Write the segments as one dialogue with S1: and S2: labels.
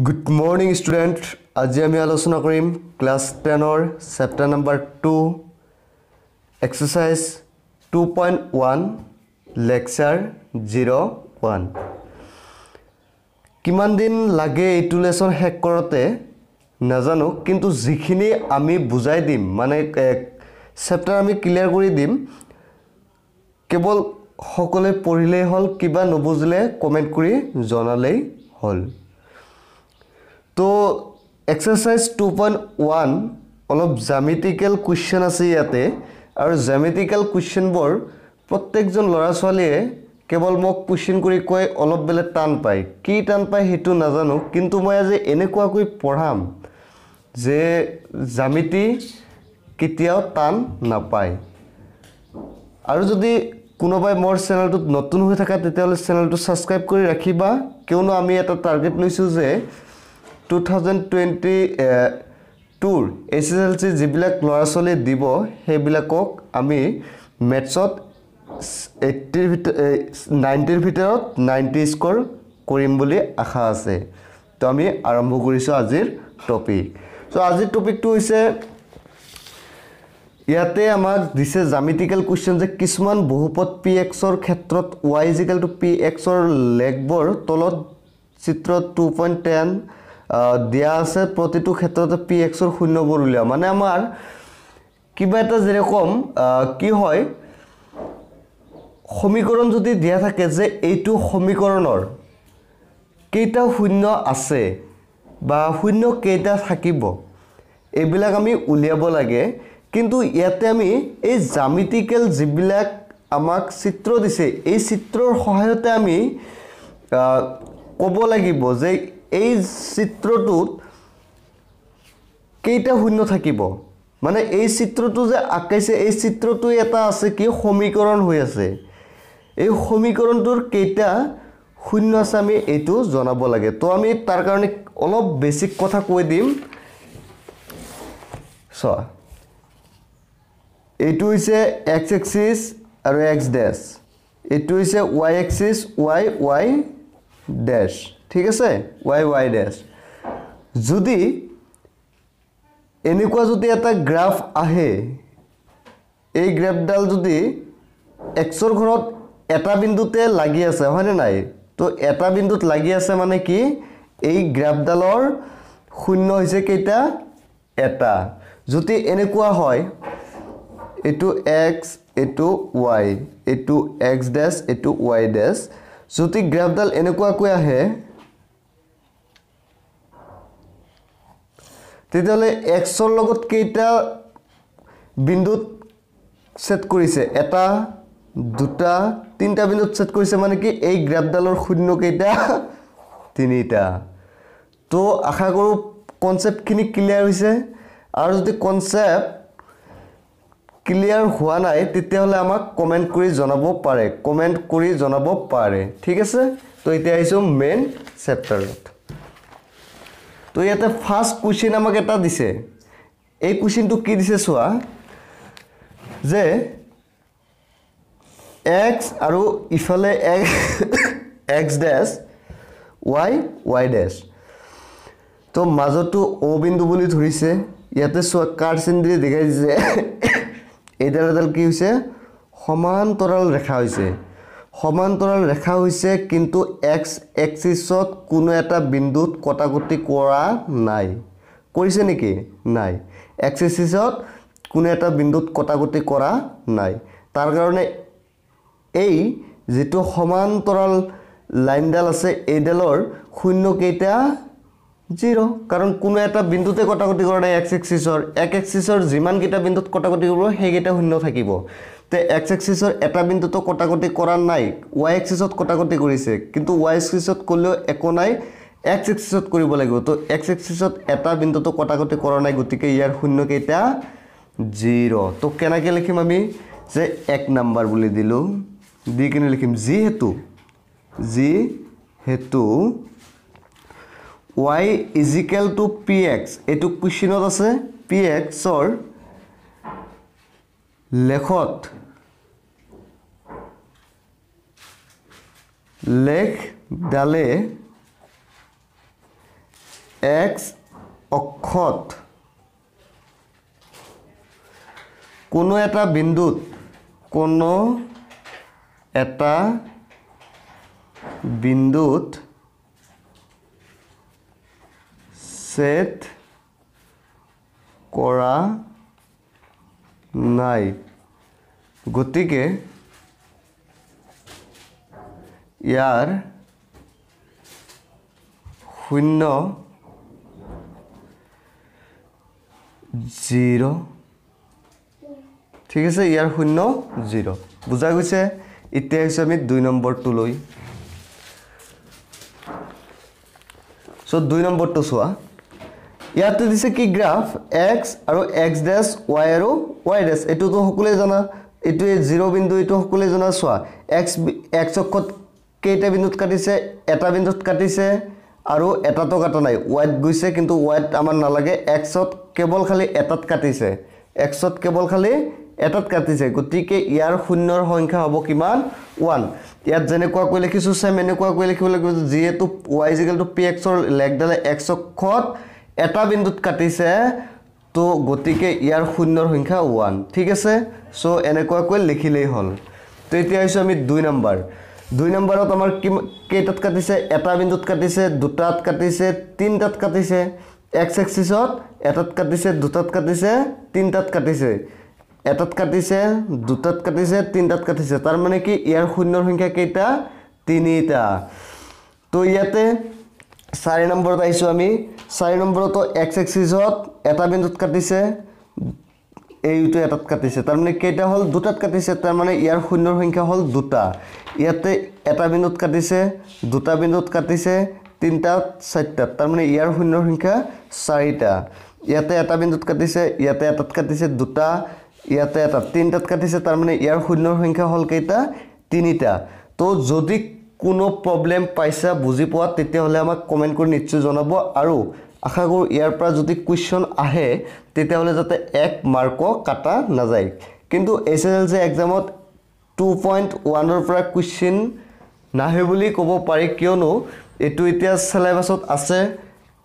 S1: Good morning student. আজি আমি আলোচনা কৰিম ক্লাস 10 ৰ চেপ্টাৰ নম্বৰ 2 এক্সাৰসাইজ 2.1 লেকচাৰ 01 কিমান দিন লাগে এইটো লেসন শেষ কৰতে নাজানো কিন্তু যিখিনি আমি বুজাই দিম মানে চেপ্টাৰ আমি ক্লিয়াৰ কৰি দিম কেৱল সকলে পঢ়িলেই হল কিবা নবুজিলে কমেন্ট কৰি জনালেই হল तो एक्सरसाइज 2.1 অলপ জ্যামিতিক্যাল কোৱেশ্চন আছে ইয়াতে আৰু জ্যামিতিক্যাল কোৱেশ্চনবোৰ প্ৰত্যেকজন লৰা ছোৱালীয়ে কেৱল মোক কোৱেশ্চন কৰি কয় অলপ বেলে টান পায় কি টান পায় হেতু নাজানো কিন্তু মই আজি এনেকুৱা কৈ পঢ়াম যে জ্যামিতি কেতিয়াও টান নাপায় আৰু যদি কোনোবাই মোৰ চেনেলটোত নতুন হৈ থকা তেতিয়ালে চেনেলটো সাবস্ক্ৰাইব কৰি ৰাখিবা কিয়নো আমি এটা টাৰ্গেট লৈছো যে 2022 SSLC जिबिलाक लरा चले দিব হেবিলাকক আমি ম্যাথছত 90 ৰ ভিতৰত 90 স্কোৰ কৰিম বুলি আশা আছে তো আমি আৰম্ভ কৰিছো আজিৰ টপিক সো আজিৰ টপিকটো হৈছে ইয়াতে আমাক দিছে জ্যামিতিক্যাল কোৱেশ্চন যে কিছুমান বহুপদ px ৰ ক্ষেত্ৰত y px ৰ লেগবৰ তলত চিত্ৰ 2.10 দিয়া আছে প্ৰতিটো ক্ষেত্ৰতে px ৰ শূন্যবোৰ উলিয়া মানে আমাৰ কিবা এটা যেৰকম কি হয় সমীকৰণ যদি দিয়া থাকে যে এইটো সমীকৰণৰ কেইটা শূন্য আছে বা শূন্য কেইটা থাকিব এইবিলাক আমি উলিয়াব লাগে কিন্তু ইয়াতে আমি এই জ্যামিতিক্যাল যিবিলাক আমাক চিত্ৰ দিছে এই চিত্ৰৰ সহায়তে আমি ক'ব লাগিব যে এই চিত্ৰটোত কেইটা শূন্য থাকিব মানে এই চিত্ৰটো যে আকাইছে এই চিত্ৰটো এটা আছে কি সমীকৰণ হৈ আছে এই সমীকৰণটোৰ কেইটা শূন্য আছে আমি এটো জনাব লাগে তো আমি তাৰ কাৰণে অলপ বেসিক কথা কৈ দিম সো এটো হৈছে x axis আৰু x dash এটো হৈছে y axis y dash ঠিক আছে y dash যদি এনেকুৱা যদি এটা গ্ৰাফ আহে এই গ্ৰাফডাল যদি x ৰ ঘৰত এটা বিন্দুতে লাগি আছে হয়নে নাই তো এটা বিন্দুত লাগি আছে মানে কি এই গ্ৰাফডালৰ শূন্য হৈছে কেইটা এটা যদি এনেকুৱা হয় এটো x এটো y এটো x dash এটো y dash যদি গ্ৰাফডাল এনেকুৱা কৈ আহে তেতিয়ালে x ৰ লগত কেইটা বিন্দুত সেট কৰিছে এটা দুটা তিনটা বিন্দুত সেট কৰিছে মানে কি এই গ্ৰাফডালৰ শূন্য কেইটা তিনিটা তো আশা কৰো কনসেপ্ট খিনি ক্লিয়াৰ হৈছে আৰু যদি কনসেপ্ট ক্লিয়াৰ হোৱা নাই তেতিয়ালে আমাক কমেন্ট কৰি জনাব পাৰে ঠিক আছে তো এতিয়া আইছো মেইন চেপ্টাৰত তো ইয়াতে ফার্স্ট কোশ্চেন আমাক এটা দিছে এই কোশ্চেনটো কি দিছে সোয়া যে x আৰু ইফালে x dash y dash তো মাজটো o বিন্দু বুলি ধৰিছে ইয়াতে সোয়া কাট চিন দি দেখাই দিছে এডাল কি হৈছে সমান্তৰাল ৰেখা হৈছে কিন্তু x এক্সিছত কোনো এটা বিন্দুত কটাকটি কৰা নাই কৰিছে নেকি নাই x এক্সিছত কোনো এটা বিন্দুত কটাকটি কৰা নাই তাৰ কাৰণে এই যেটো সমান্তৰাল লাইনডাল আছে এইডালৰ শূন্য কেইটা 0 কাৰণ কোনো এটা বিন্দুতে কটাকটি কৰা নাই x এক্সিছৰ যিমান কেইটা বিন্দুত কটাকটি কৰিব সেই কেইটা শূন্য থাকিব তে x এক্সিছৰ এটা বিন্দুটো কটাকটি কৰা নাই y এক্সিছত কটাকটি কৰিছে কিন্তু y এক্সিছত কলেও একো নাই x এক্সিছত কৰিব লাগিব তো x এক্সিছত এটা বিন্দুটো কটাকটি কৰা নাই গতিকে ইয়াৰ শূন্য কেইটা 0 তো কেনেকৈ লিখিম আমি যে 1 নম্বৰ বুলি দিলো দি কিনে লিখিম যেহেতু y is equal to px এটো কোৱেশ্চনত আছে px ৰ লেখত লেখ ডালে x অক্ষত কোনো এটা বিন্দুত সেট কৰা নাই গতিকে ইয়াৰ 0 ঠিক আছে ইয়াৰ 0 বুজা গৈছে এতিয়া হৈছে আমি 2 নম্বৰটো লৈ সো 2 নম্বৰটো চোৱা ইয়াতে দিছে কি গ্ৰাফ x আৰু x ড্যাশ y আৰু y ড্যাশ এটো তো সকলে জানা এটো 0 বিন্দু এটো সকলে জানা চোৱা x অক্ষত কেইটা বিন্দুত কাটিছে এটা বিন্দুত কাটিছে আৰু এটাতো কাটা নাই y গৈছে কিন্তু y আমাৰ নালাগে x ত কেৱল খালি এটাত কাটিছে x ত কেৱল খালি এটাত কাটিছে গতিকে ইয়াৰ শূন্যৰ সংখ্যা হ'ব কিমান 1 ইয়াত যেনেকুৱা কৈ লিখিছো সেম এনেকুৱা কৈ লিখিব লাগিব যেহেতু y px ৰ লেগডালে x অক্ষত এটা বিন্দুত কাটিছে তো গতিকে ইয়াৰ শূন্যৰ সংখ্যা 1 ঠিক আছে সো এনেকুৱা কৈ লিখিলেই হল তো এতিয়া হৈছে আমি 2 নম্বৰত আমাৰ কেইটাত কাটিছে এটা বিন্দুত কাটিছে দুটাত কাটিছে তিনটাত কাটিছে x এক্সিসত এটাত কাটিছে দুটাত কাটিছে তিনটাত কাটিছে এটাত কাটিছে দুটাত কাটিছে তিনটাত কাটিছে তাৰ মানে কি ইয়াৰ শূন্যৰ সংখ্যা কেইটা তিনিটা তো ইয়াতে 4 নম্বৰত আইছো আমি 4 নম্বৰত x এক্সিসত এটা বিন্দুত কাটিছে এইটো এটাত কাটিছে তাৰ মানে কেইটা হল দুটাত কাটিছে তাৰ মানে ইয়াৰ শূন্যৰ সংখ্যা হল দুটা ইয়াতে এটা বিন্দুত কাটিছে দুটা বিন্দুত কাটিছে তিনটাত চাৰটাত তাৰ মানে ইয়াৰ শূন্যৰ সংখ্যা 4টা ইয়াতে এটা বিন্দুত কাটিছে ইয়াতে এটাত কাটিছে দুটা ইয়াতে এটা তিনটাত কাটিছে তাৰ মানে ইয়াৰ শূন্যৰ সংখ্যা হল কেইটা তিনিটা তো যদি কোনো প্ৰবলেম পাইছা বুজি পোৱা তেতিয়া হলে আমাক কমেন্ট কৰি নিশ্চয় জনাব আৰু আশা কৰো ইয়াৰ পৰা যদি কোৱেশ্চন আহে তেতিয়া হলে যাতে 1 মাৰ্ক কাটা না যায় কিন্তু এসএসএলসি এক্সামত 2.1 ৰ পৰা কোৱেশ্চন নাহে বুলি ক'ব পাৰি কিয়নো এটো এতিয়া সিলেবাসত আছে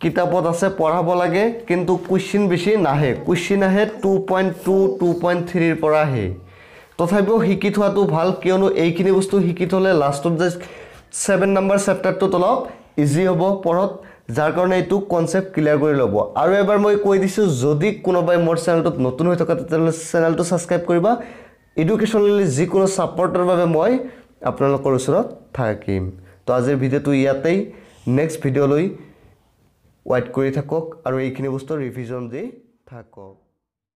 S1: কিতাপত আছে পঢ়াব লাগে কিন্তু কোৱেশ্চন বেছি নাহে কোৱেশ্চন আহে 2.2 2.3 ৰ পৰা আহে তথাপিও শিকি থোৱাটো ভাল কিয়নো এইখিনি বস্তু শিকি থলে লাষ্টত যে 7 নম্বৰ চেপ্টাৰটো অলপ ইজি হ'ব পঢ়ত যাৰ কাৰণে এটো কনসেপ্ট ক্লিয়াৰ কৰি লব আৰু এবাৰ মই কৈ দিছো যদি কোনোবাই মোৰ চেনেলটোত নতুন হৈ থকা তেতিয়াহলে চেনেলটো সাবস্ক্ৰাইব কৰিবা এডুকেশনালি যিকোনো সাপোৰ্টৰ বাবে মই আপোনালোকৰ ওচৰত থাকিম তো আজিৰ ভিডিওটো ইয়াতেই নেক্সট ভিডিও লৈ ওয়েট কৰি থাকক আৰু এইখিনি বস্তু ৰিভিজন দি থাকক